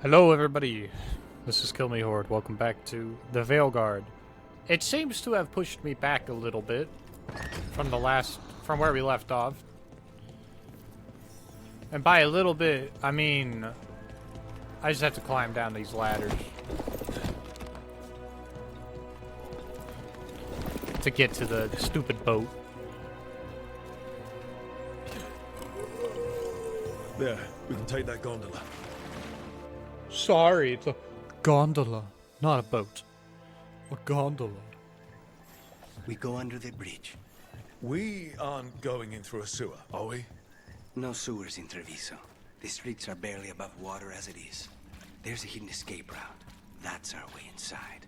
Hello everybody, this is Kill Me Horde. Welcome back to the Veilguard. It seems to have pushed me back a little bit from where we left off. And by a little bit, I mean, I just have to climb down these ladders to get to the stupid boat. There, we can take that gondola. Sorry, it's a gondola, not a boat. A gondola. We go under the bridge. We aren't going in through a sewer, are we? No sewers in Treviso. The streets are barely above water as it is. There's a hidden escape route. That's our way inside.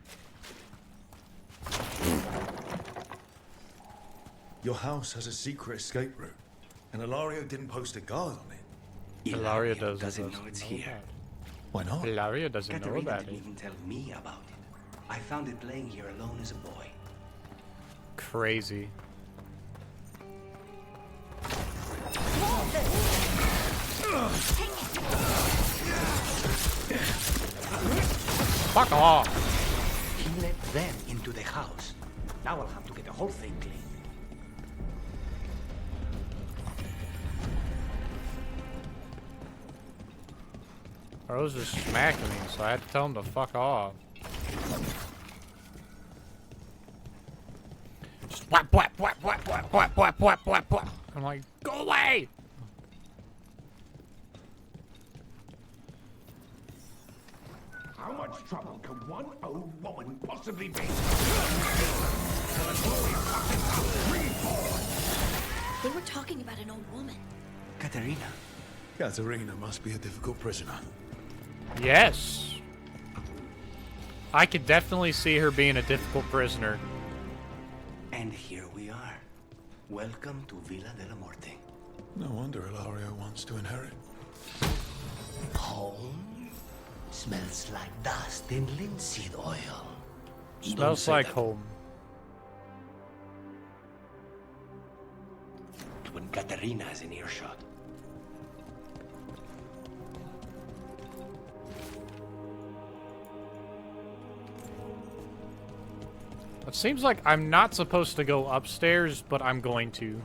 Your house has a secret escape route, and Illario didn't post a guard on it. Illario doesn't know it's here. Why not? Illario doesn't know Katerina about didn't it. even tell me about it. I found it laying here alone as a boy. Crazy. Fuck off! He let them into the house. Now I'll have to get the whole thing clean. Bro was just smacking me, so I had to tell him to fuck off. Just whap, whap, whap, whap, whap, whap, whap, whap, whap, whap. I'm like, go away! How much trouble can one old woman possibly be? They were talking about an old woman. Katerina. Katerina must be a difficult prisoner. Yes. I could definitely see her being a difficult prisoner. And here we are. Welcome to Villa de la Muerte. No wonder Illario wants to inherit. Home smells like dust and linseed oil. You don't Smells say like that home. when Katerina is in earshot. It seems like I'm not supposed to go upstairs, but I'm going to.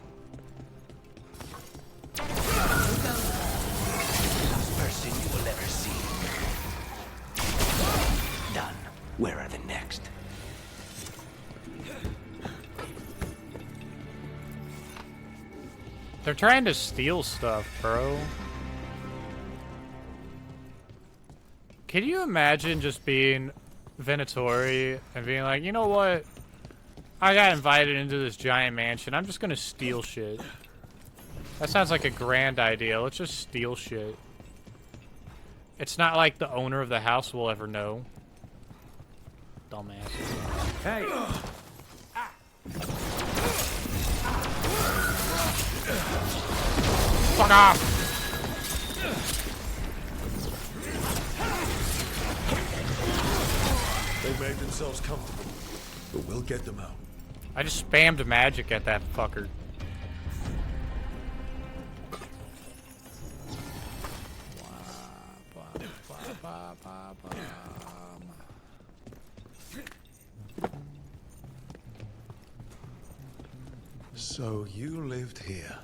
Last person you will ever see. Done. Where are the next? They're trying to steal stuff, bro. Can you imagine just being Venatori and being like, you know what? I got invited into this giant mansion. I'm just gonna steal shit. That sounds like a grand idea. Let's just steal shit. It's not like the owner of the house will ever know. Dumbass. Hey! Fuck off! They made themselves comfortable, but we'll get them out. I just spammed magic at that fucker. So you lived here.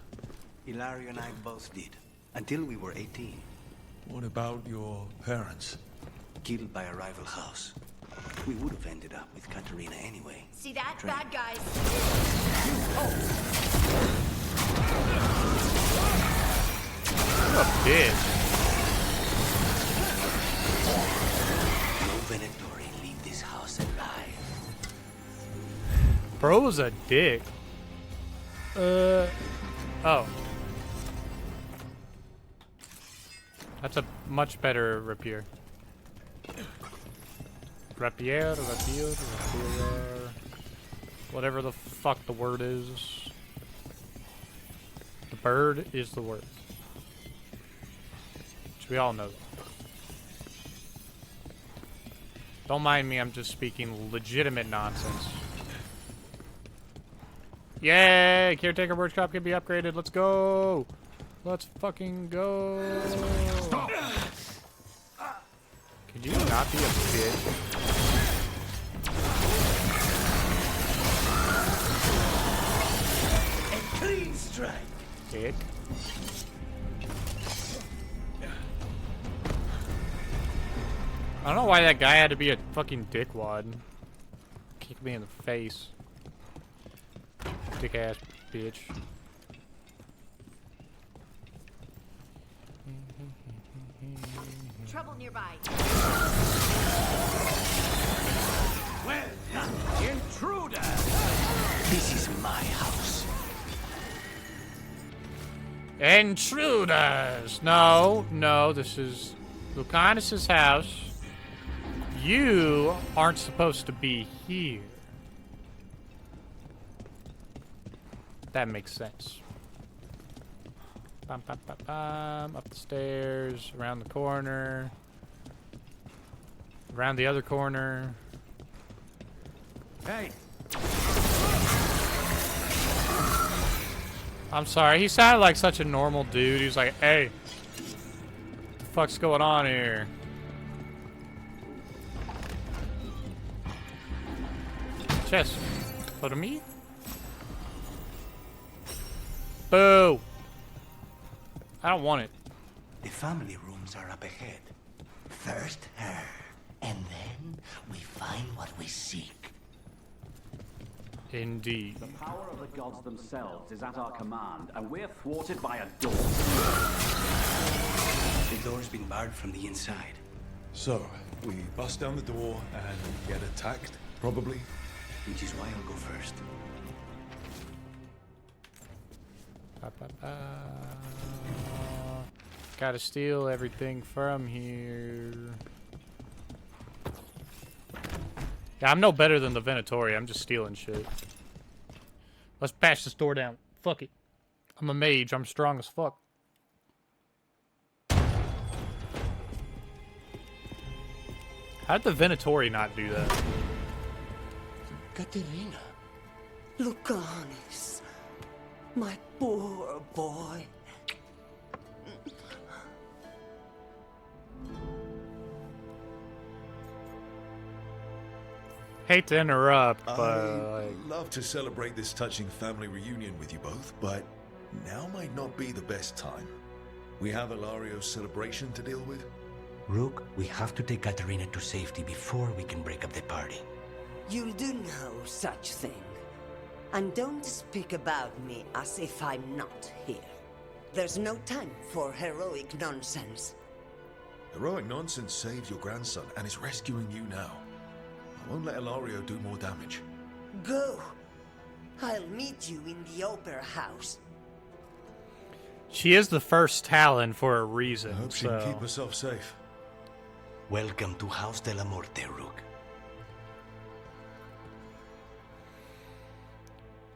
Illario and I both did. Until we were 18. What about your parents? Killed by a rival house. We would have ended up with Katerina anyway. See that? Train. Bad guys. What a bitch. No Venatori leave this house alive. Bro was a dick. Oh. That's a much better rapier. Rapier. Whatever the fuck the word is. The bird is the word. Which we all know. Don't mind me, I'm just speaking legitimate nonsense. Yay! Caretaker workshop can be upgraded. Let's go! Let's fucking go! Stop! not be a bitch? A clean strike. Dick. I don't know why that guy had to be a fucking dickwad. Kick me in the face. Dick ass bitch. Trouble nearby. Well done, intruder! This is my house. Intruders! No, no, this is Lucanus's house. You aren't supposed to be here. That makes sense. Bum, bum, bum, bum. Up the stairs, around the corner, around the other corner. Hey, I'm sorry, he sounded like such a normal dude. He was like, hey, what the fuck's going on here? Chest. For me? Boo! I don't want it. The family rooms are up ahead. First her, and then we find what we seek. Indeed. The power of the gods themselves is at our command, and we're thwarted by a door. The door's been barred from the inside. So, we bust down the door and get attacked, probably. Which is why I'll go first. Ba, ba, ba. Gotta steal everything from here. Yeah, I'm no better than the Venatori. I'm just stealing shit. Let's patch this door down. Fuck it. I'm a mage. I'm strong as fuck. How'd the Venatori not do that? Katerina. Lucanis. My poor boy. Hate to interrupt, but I'd love to celebrate this touching family reunion with you both, but now might not be the best time. We have Illario's celebration to deal with. Rook, we have to take Katerina to safety before we can break up the party. You'll do no such thing. And don't speak about me as if I'm not here. There's no time for heroic nonsense. Heroic nonsense saved your grandson and is rescuing you now. I won't let Ilario do more damage. Go. I'll meet you in the opera house. she is the first Talon for a reason. I hope she can keep herself safe. Welcome to House de la Morte, Rook.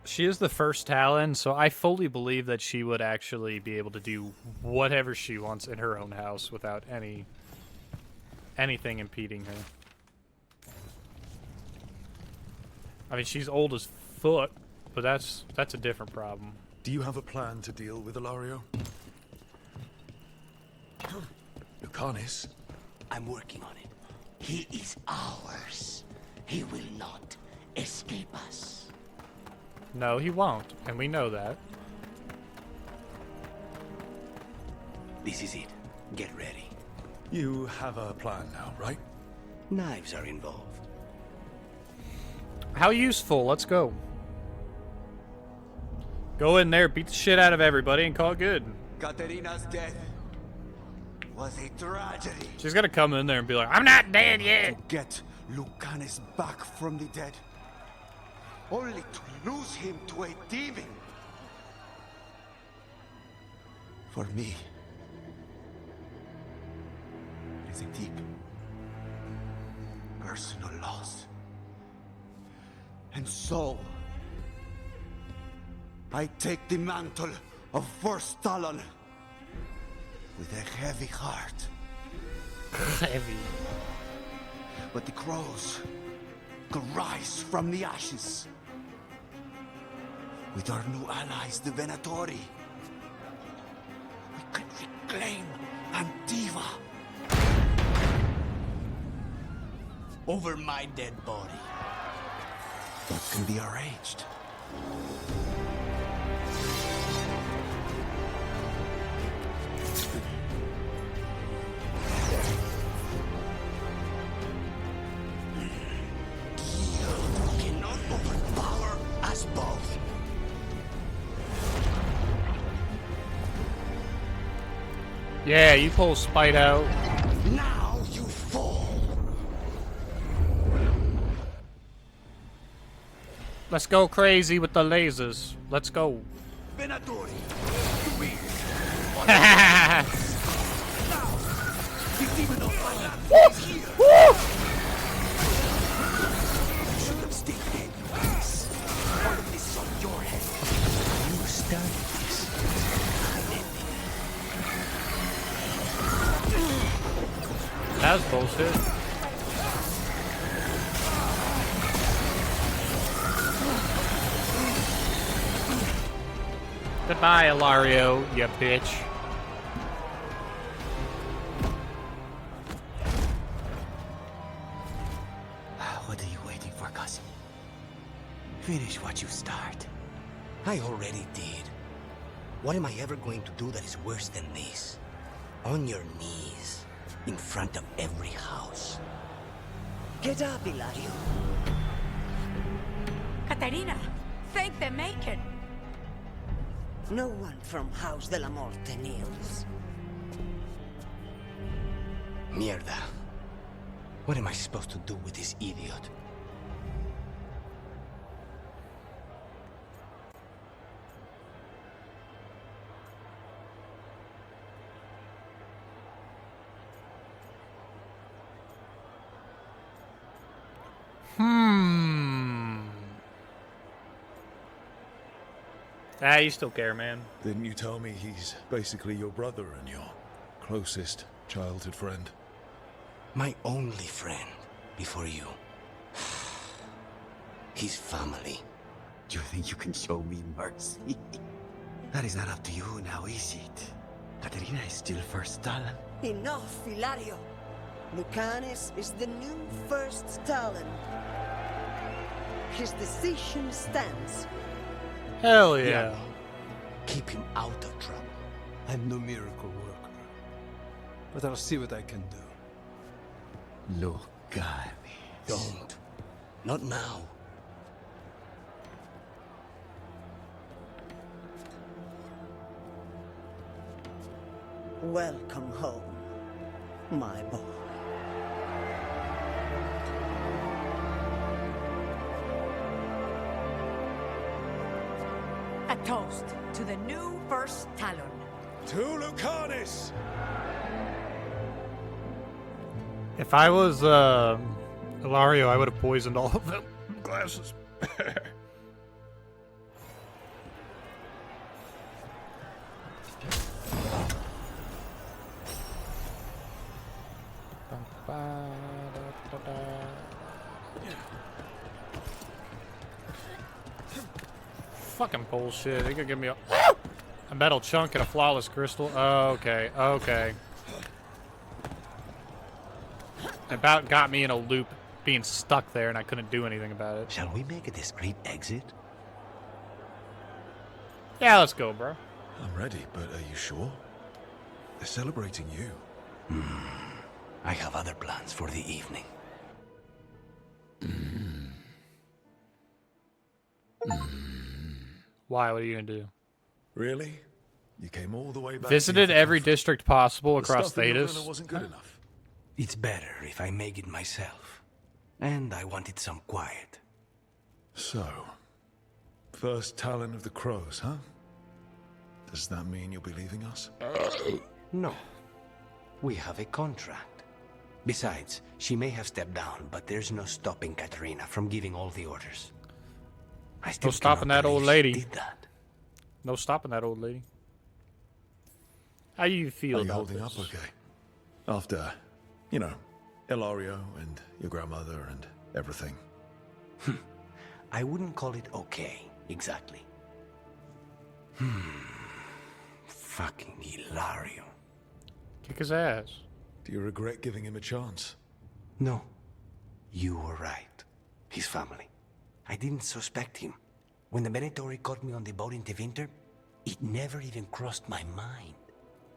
She is the first Talon, so I fully believe that she would actually be able to do whatever she wants in her own house without anything impeding her. I mean, she's old as fuck, but that's a different problem. Do you have a plan to deal with Ilario? Lucanis? I'm working on it. He is ours. He will not escape us. No, he won't, and we know that. This is it. Get ready. You have a plan now, right? Knives are involved. How useful? Let's go. Go in there, beat the shit out of everybody, and call it good. Katerina's death was a tragedy. She's gonna come in there and be like, I'm not dead yet! Get Lucanis back from the dead, only to lose him to a demon. For me, it is a deep, personal loss. And so, I take the mantle of First Talon with a heavy heart. Heavy. But the crows could rise from the ashes. With our new allies, the Venatori, we can reclaim Antiva. over my dead body. That can be arranged. You cannot overpower us both. Yeah, you pull Spite out. Now you fall. Let's go crazy with the lasers. Let's go. Venatori, should have stayed dead, Luis. All of this is on your head. You started this. That's bullshit. Goodbye, Illario, you bitch. What are you waiting for, cousin? Finish what you start. I already did. What am I ever going to do that is worse than this? On your knees, in front of every house. Get up, Illario. Katerina, thank the Maker. No one from House de la Morte kneels. Mierda. What am I supposed to do with this idiot? Ah, you still care, man. Didn't you tell me he's basically your brother and your closest childhood friend? My only friend before you. His family. You think you can show me mercy? That is not up to you now, is it? Katerina is still first talent. Enough, Illario. Lucanes is the new first talent. His decision stands. Hell yeah. Keep him out of trouble. I'm no miracle worker, but I'll see what I can do. Lucanes. Don't. Not now. Welcome home, my boy. A toast to the new first Talon. To Lucanis! If I was Illario, I would have poisoned all of them. Glasses. Fucking bullshit. They could give me a metal chunk and a flawless crystal. Oh, okay, okay. About got me in a loop, being stuck there, and I couldn't do anything about it. Shall we make a discreet exit? Yeah, let's go, bro. I'm ready, but are you sure? They're celebrating you. I have other plans for the evening. Why? What are you gonna do? Really? You came all the way back Visited here for every comfort? district possible The across stuff in your Thetis. villa wasn't good enough. It's better if I make it myself. And I wanted some quiet. So, first Talon of the Crows, huh? Does that mean you'll be leaving us? No. We have a contract. Besides, she may have stepped down, but there's no stopping Katerina from giving all the orders. I still No stopping cannot that old believe she lady. did that. No stopping that old lady. How you feel Are you about holding this? up okay? After, you know, Illario and your grandmother and everything. I wouldn't call it okay, exactly. Fucking Illario. Kick his ass. Do you regret giving him a chance? No. You were right. His family. I didn't suspect him. When the Venatori caught me on the boat in Tevinter, it never even crossed my mind.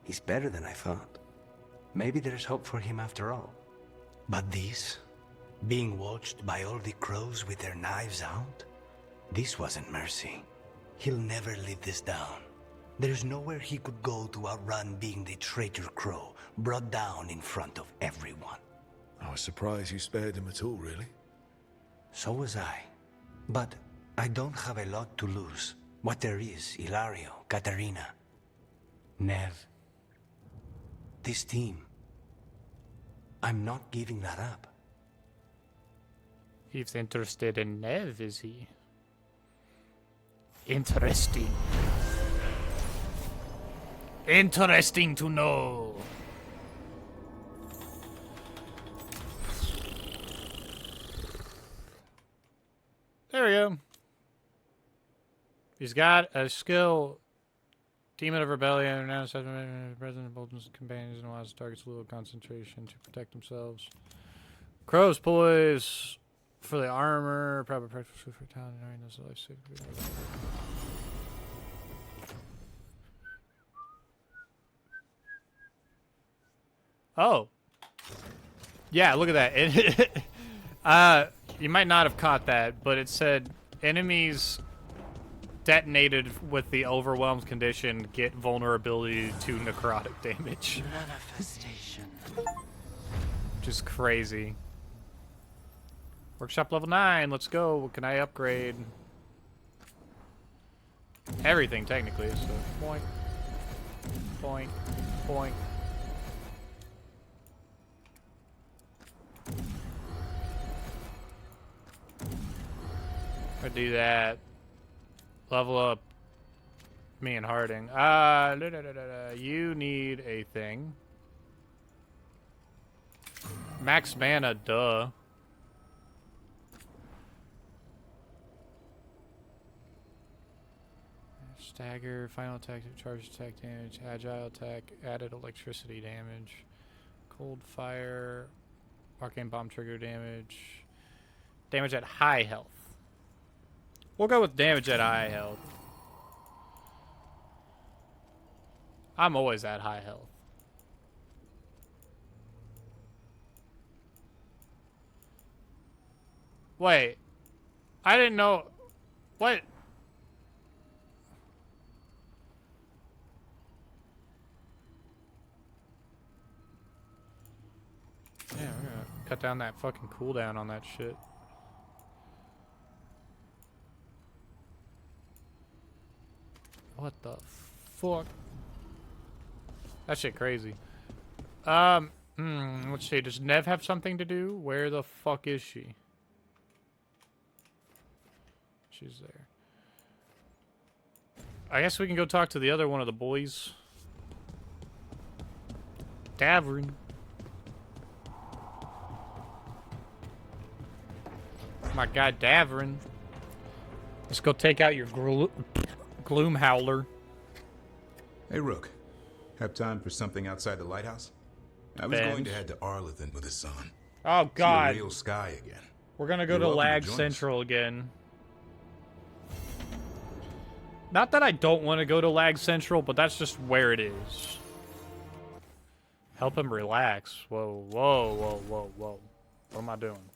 He's better than I thought. Maybe there's hope for him after all. But this, being watched by all the crows with their knives out, this wasn't mercy. He'll never live this down. There's nowhere he could go to outrun being the traitor crow, brought down in front of everyone. I was surprised you spared him at all, really. So was I. But I don't have a lot to lose. What there is, Illario, Katarina, Nev. This team. I'm not giving that up. He's interested in Nev, is he? Interesting. Interesting to know. There we go. He's got a skill. Demon of Rebellion. Now President Bolton's companions and allows targets a little concentration to protect themselves. Crow's poise for the armor. Proper practice for talent. Knowing this life safety. Oh. Yeah, look at that. It you might not have caught that, but it said enemies detonated with the overwhelmed condition get vulnerability to necrotic damage. Manifestation. Which is crazy. Workshop level 9, let's go. What can I upgrade? Everything, technically, so point, point, point. I do that. Level up me and Harding. You need a thing. Max mana, duh. Stagger, final attack, charge attack damage, agile attack, added electricity damage, cold fire, arcane bomb trigger damage, damage at high health. We'll go with damage at high health. I'm always at high health. Wait. I didn't know. What? Yeah, we're gonna cut down that fucking cooldown on that shit. What the fuck? That shit crazy. Let's see. Does Nev have something to do? Where the fuck is she? She's there. I guess we can go talk to the other one of the boys. Davrin. My guy Davrin. Let's go take out your Gloom Howler. Hey, Rook. Have time for something outside the lighthouse? I was going to head to Arlington with the sun. Oh, God. See the real sky again. We're going to go to Lag Central again. Not that I don't want to go to Lag Central, but that's just where it is. Help him relax. Whoa, whoa, whoa, whoa, whoa. What am I doing?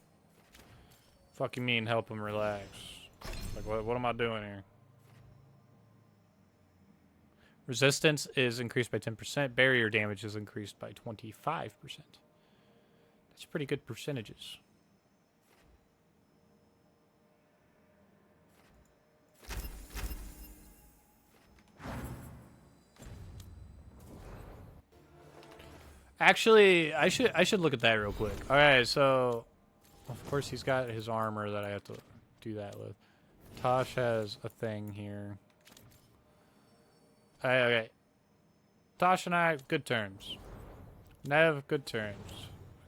Fuck you mean help him relax? Like, what am I doing here? Resistance is increased by 10%. Barrier damage is increased by 25%. That's pretty good percentages. Actually, I should look at that real quick. All right, so of course he's got his armor that I have to do that with. Tosh has a thing here. Okay. Tosh and I, good terms. Nev, good terms.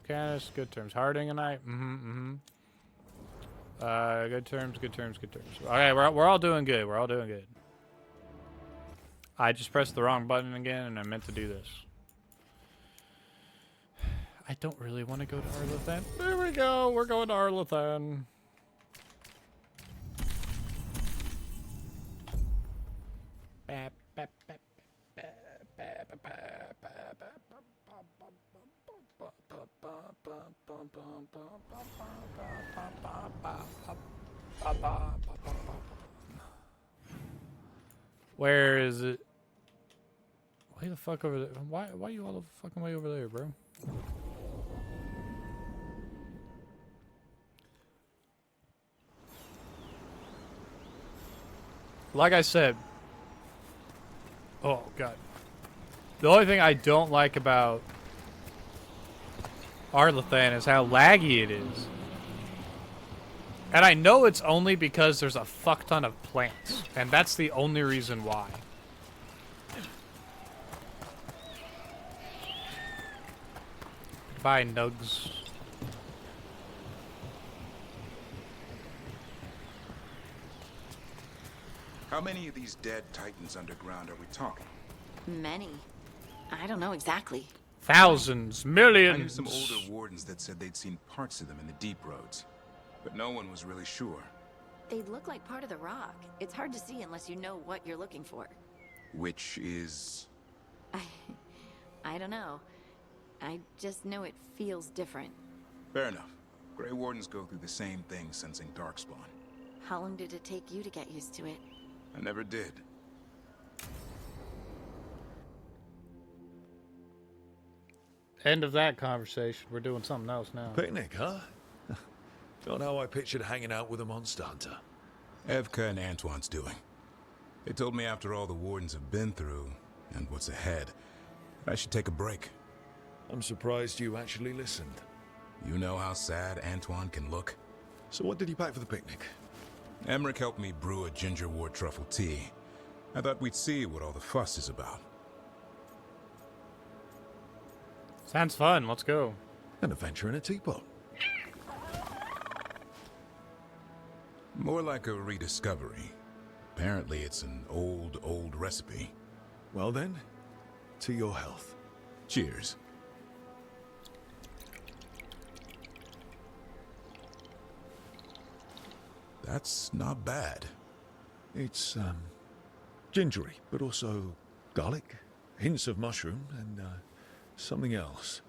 Canis, good terms. Harding and I, good terms, good terms, good terms. Okay, we're all doing good. We're all doing good. I just pressed the wrong button again, and I meant to do this. I don't really want to go to Arlathan. There we go. We're going to Arlathan. Where is it? Way the fuck over there? Why are you all the fucking way over there, bro? Like I said, oh god. The only thing I don't like about Arlathan is how laggy it is. And I know it's only because there's a fuck ton of plants, and that's the only reason why. Bye, Nugs. How many of these dead Titans underground are we talking? Many. I don't know exactly. Thousands, I millions. knew some older wardens that said they'd seen parts of them in the deep roads, but no one was really sure. They look like part of the rock. It's hard to see unless you know what you're looking for. Which is... I don't know. I just know it feels different. Fair enough. Grey Wardens go through the same thing sensing Darkspawn. How long did it take you to get used to it? I never did. End of that conversation. We're doing something else now. Picnic, huh? Not how I pictured hanging out with a monster hunter. Evka and Antoine's doing. They told me after all the Wardens have been through, and what's ahead, I should take a break. I'm surprised you actually listened. You know how sad Antoine can look? So what did you pack for the picnic? Emmerich helped me brew a ginger wort truffle tea. I thought we'd see what all the fuss is about. Sounds fun. Let's go. An adventure in a teapot. More like a rediscovery. Apparently it's an old recipe. Well then, to your health. Cheers. That's not bad. It's, gingery, but also garlic, hints of mushroom, and, something else.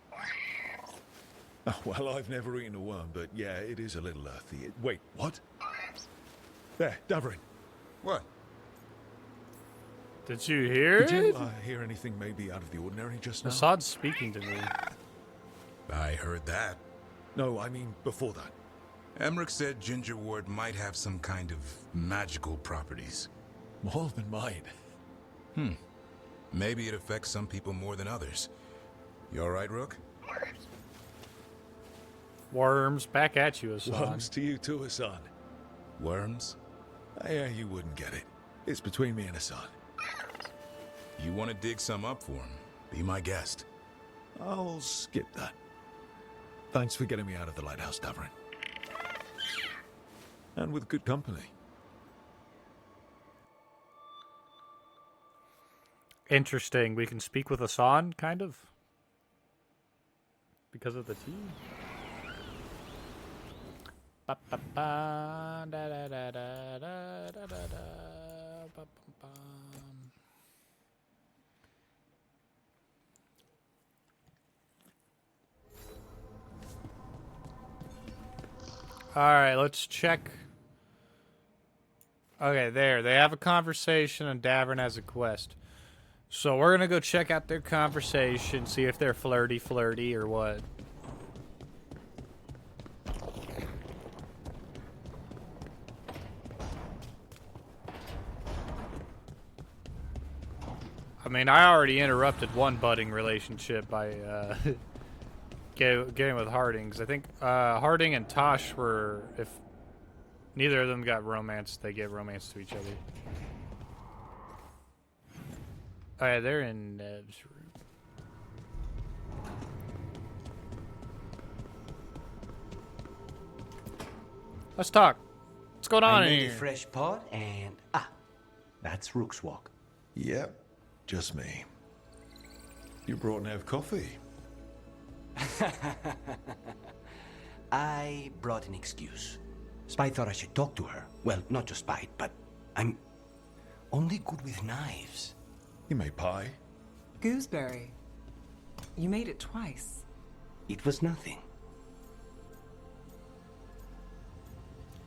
Oh, well, I've never eaten a worm, but yeah, it is a little earthy. Wait, what? There, Davarin. What? Did you hear Did you, it? hear anything maybe out of the ordinary just now? Assad's speaking to me. I heard that. No, I mean before that. Emmerich said ginger wort might have some kind of magical properties. More than mine. Maybe it affects some people more than others. You alright, Rook? Worms, back at you, Assad. Worms to you too, Hassan. Worms? Yeah, you wouldn't get it. It's between me and Hassan. You want to dig some up for him? Be my guest. I'll skip that. Thanks for getting me out of the lighthouse, Davarin. And with good company. Interesting. We can speak with Hassan, kind of? Because of the tea? Ba ba ba da da da da da da da ba bum bum. All right, let's check. Okay, there. They have a conversation and Davern has a quest. So we're gonna go check out their conversation, see if they're flirty or what. I mean, I already interrupted one budding relationship by getting with Harding, because I think Harding and Tosh were, if neither of them got romance, they get romance to each other. Oh yeah, they're in Nev's room. Let's talk. What's going on I in made here? a fresh pot and that's Rook's walk. Yep, just me. You brought Nev coffee. I brought an excuse. Spite thought I should talk to her. Well, not just Spite, but I'm only good with knives. You made pie? Gooseberry. You made it twice. It was nothing.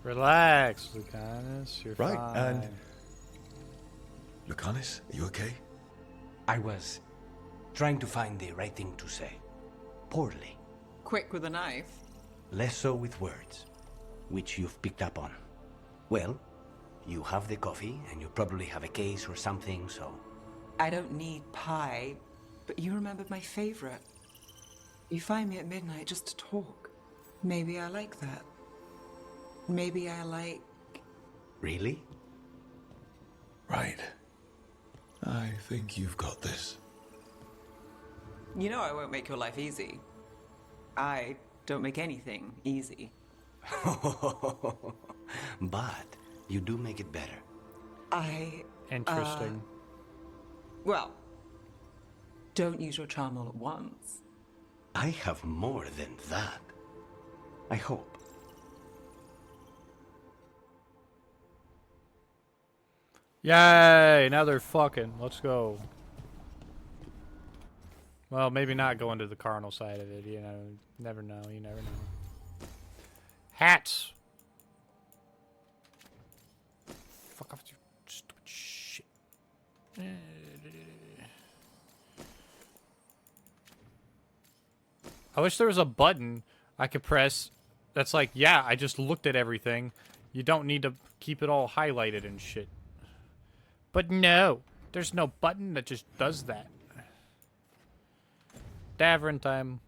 Relax, Lucanus. You're Right, fine. and... Lucanus, are you okay? I was trying to find the right thing to say. Poorly. Quick with a knife. Less so with words, which you've picked up on. Well, you have the coffee, and you probably have a case or something, so... I don't need pie, but you remembered my favorite. You find me at midnight just to talk. Maybe I like that. Maybe I like... Really? Right. I think you've got this. You know I won't make your life easy. I don't make anything easy. But you do make it better. Interesting. Well, don't use your charm all at once. I have more than that. I hope. Yay! Now they're fucking. Let's go. Well, maybe not going to the carnal side of it. You know, never know. You never know. Hats. Fuck off, you stupid shit. I wish there was a button I could press that's like, yeah, I just looked at everything. You don't need to keep it all highlighted and shit. But no, there's no button that just does that. Davern time.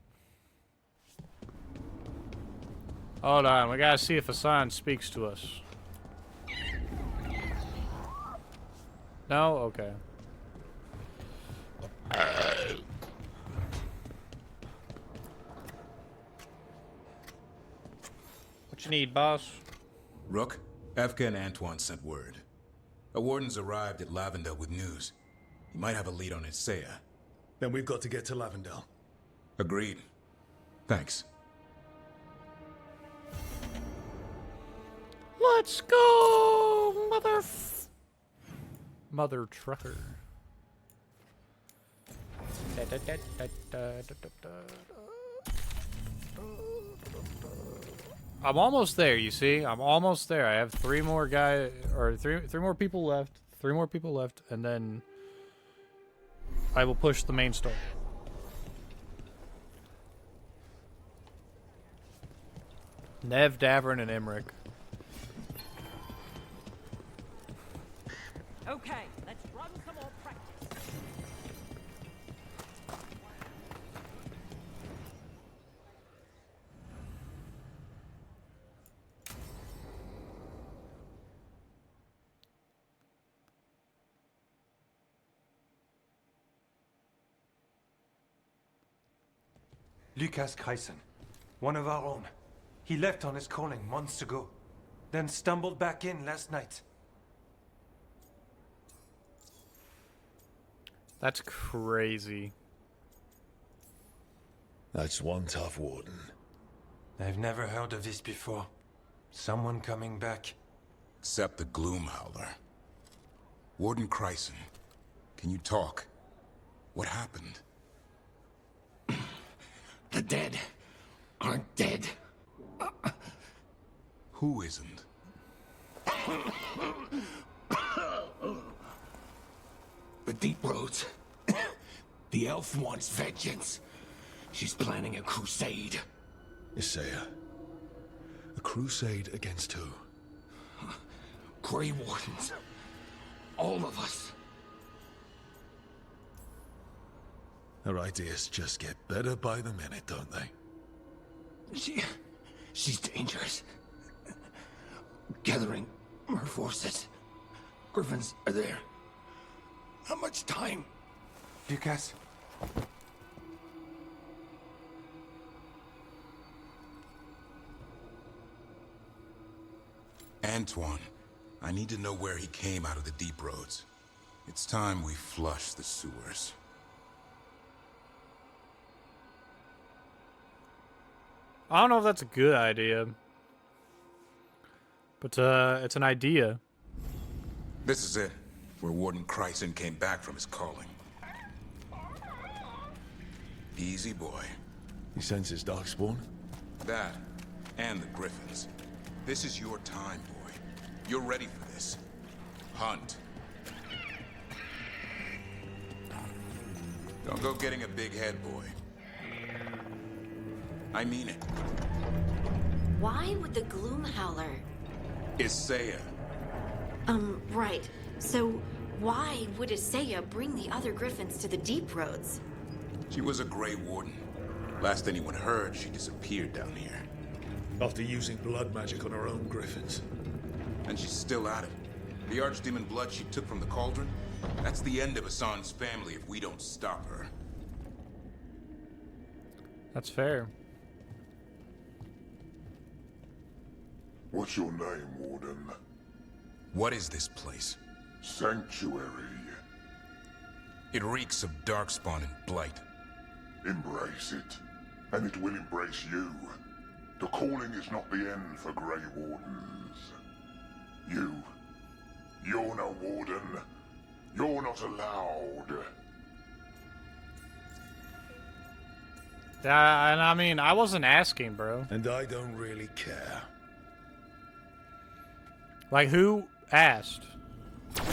Hold on, we gotta see if Hassan speaks to us. No? Okay. What you need, boss? Rook, Efka and Antoine sent word. A warden's arrived at Lavendel with news. He might have a lead on Isaiah. Then we've got to get to Lavendel. Agreed. Thanks. Let's go, mother trucker. I'm almost there, you see? I'm almost there. I have three more people left. 3 more people left, and then I will push the main story. Nev, Davern, and Emmerich. Okay, let's run some more practice. Lucas Kreisen, one of our own. He left on his calling months ago, then stumbled back in last night. That's crazy. That's one tough warden. I've never heard of this before. Someone coming back. Except the Gloom Howler. Warden Kreisen, can you talk? What happened? The dead aren't dead. Who isn't? The Deep Roads. The elf wants vengeance. She's planning a crusade. Isaiah. A crusade against who? Grey Wardens. All of us. Her ideas just get better by the minute, don't they? She's dangerous. Gathering her forces. Griffins are there. How much time? Lucas? Antoine, I need to know where he came out of the Deep Roads. It's time we flush the sewers. I don't know if that's a good idea. But, it's an idea. This is it, where Warden Chryson came back from his calling. Easy, boy. He senses darkspawn? That, and the Griffins. This is your time, boy. You're ready for this. Hunt. Don't go getting a big head, boy. I mean it. Why would the Gloom Howler? Isaiah. Right. So, why would Isaiah bring the other Griffins to the Deep Roads? She was a Grey Warden. Last anyone heard, she disappeared down here. After using blood magic on her own griffins. And she's still at it. The Archdemon blood she took from the cauldron? That's the end of Hassan's family if we don't stop her. That's fair. What's your name, Warden? What is this place? Sanctuary. It reeks of darkspawn and blight. Embrace it, and it will embrace you. The calling is not the end for Grey Wardens. You're no Warden. You're not allowed. And I mean, I wasn't asking, bro. And I don't really care. Like, who asked? It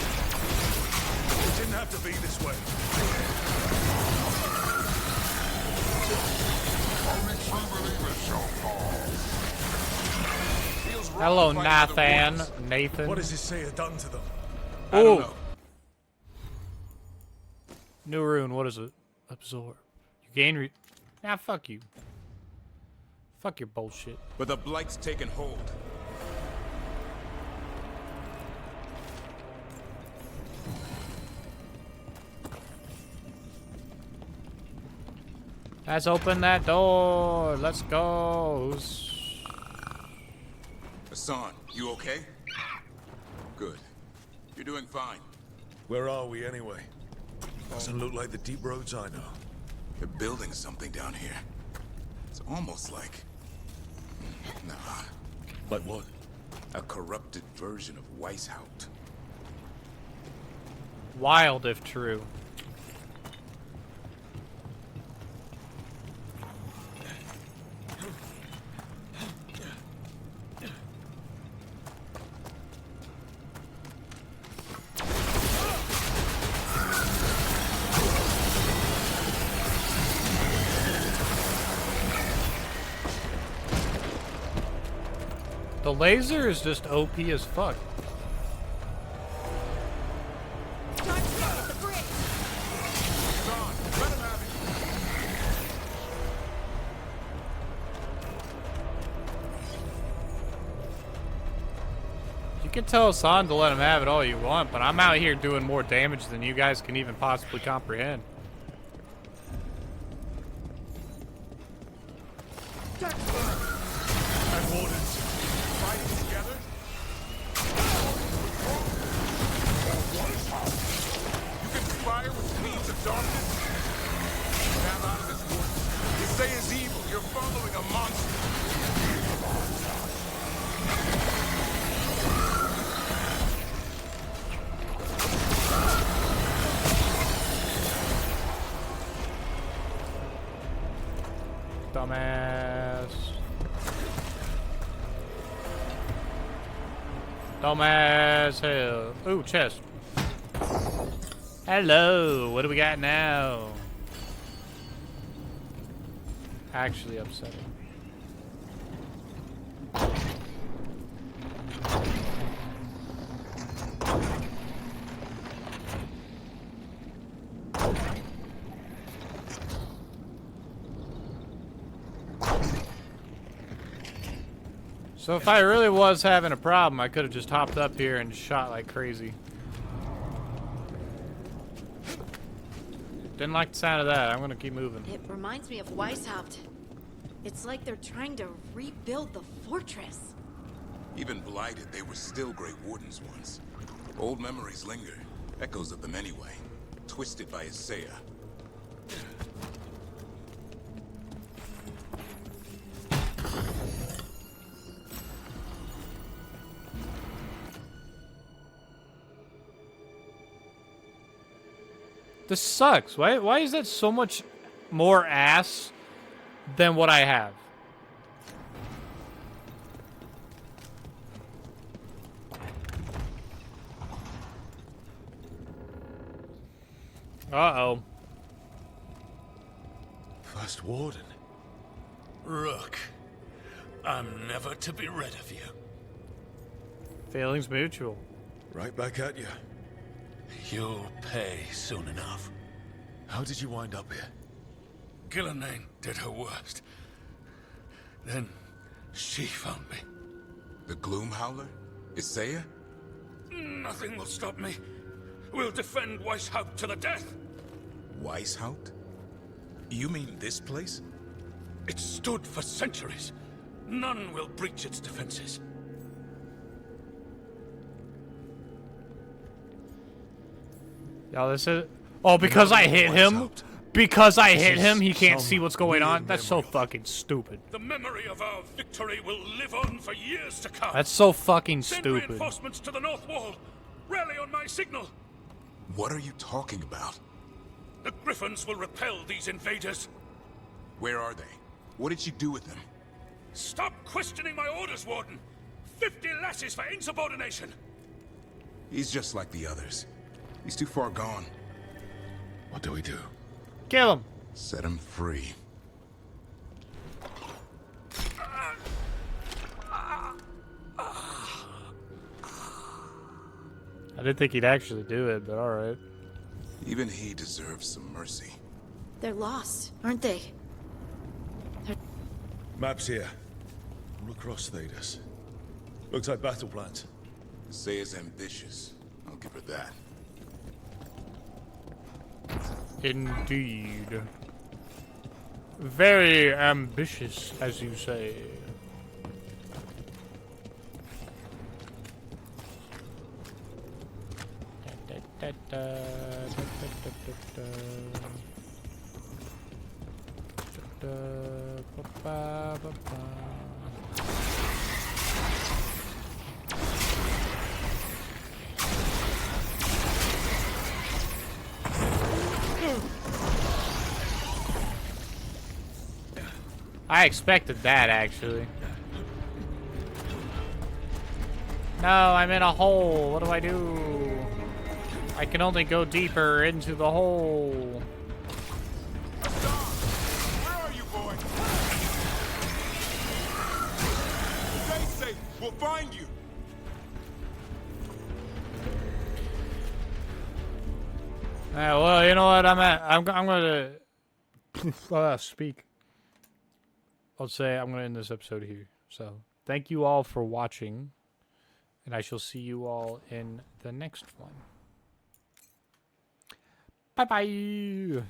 didn't have to be this way. Hello, Nathan. Nathan. What has Isaiah done to them? I don't know. New rune, what is it? Absorb. You gain Nah, fuck you. Fuck your bullshit. But the blight's taken hold. Let's open that door. Let's go. Hassan, you okay? Good. You're doing fine. Where are we anyway? Doesn't look like the deep roads I know. They're building something down here. It's almost like... Nah. Like what? A corrupted version of Weishaupt. Wild if true. The laser is just OP as fuck. You can tell Hassan to let him have it all you want, but I'm out here doing more damage than you guys can even possibly comprehend. And Wardens fighting together? You can fire with gleams of darkness? Snap out of this wood. Isaiah's evil. You're following a monster. Dumbass. Dumbass hell. Ooh, chest. Hello, what do we got now? Actually upsetting. So if I really was having a problem, I could have just hopped up here and shot like crazy. Didn't like the sound of that. I'm gonna keep moving. It reminds me of Weishaupt. It's like they're trying to rebuild the fortress. Even blighted, they were still Grey Wardens once. Old memories linger. Echoes of them anyway. Twisted by Isaiah. This sucks. Why is that so much more ass than what I have? Uh-oh. First Warden. Rook, I'm never to be rid of you. Feelings mutual. Right back at you. You'll pay soon enough. How did you wind up here? Gillenane did her worst. Then she found me. The Gloom Howler? Isaiah? Nothing will stop me. We'll defend Weishaupt to the death. Weishaupt? You mean this place? It stood for centuries. None will breach its defenses. Y'all, this is... Oh, because I hit him? Because I hit him, he can't see what's going on? That's so fucking stupid. The memory of our victory will live on for years to come. That's so fucking Send stupid. reinforcements to the north wall. Rally on my signal. What are you talking about? The Griffins will repel these invaders. Where are they? What did you do with them? Stop questioning my orders, Warden. 50 lashes for insubordination. He's just like the others. He's too far gone. What do we do? Kill him. Set him free. I didn't think he'd actually do it, but alright. Even he deserves some mercy. They're lost, aren't they? Maps here. All across Thedas. Looks like battle plans. Isaiah's ambitious. I'll give her that. Indeed. Very ambitious, as you say. I expected that, actually. No, I'm in a hole. What do I do? I can only go deeper into the hole. Where are you, boy? Stay safe. We'll find you. Well, you know what? I'm gonna speak. I'll say I'm gonna end this episode here. So, thank you all for watching, and I shall see you all in the next one. Bye-bye.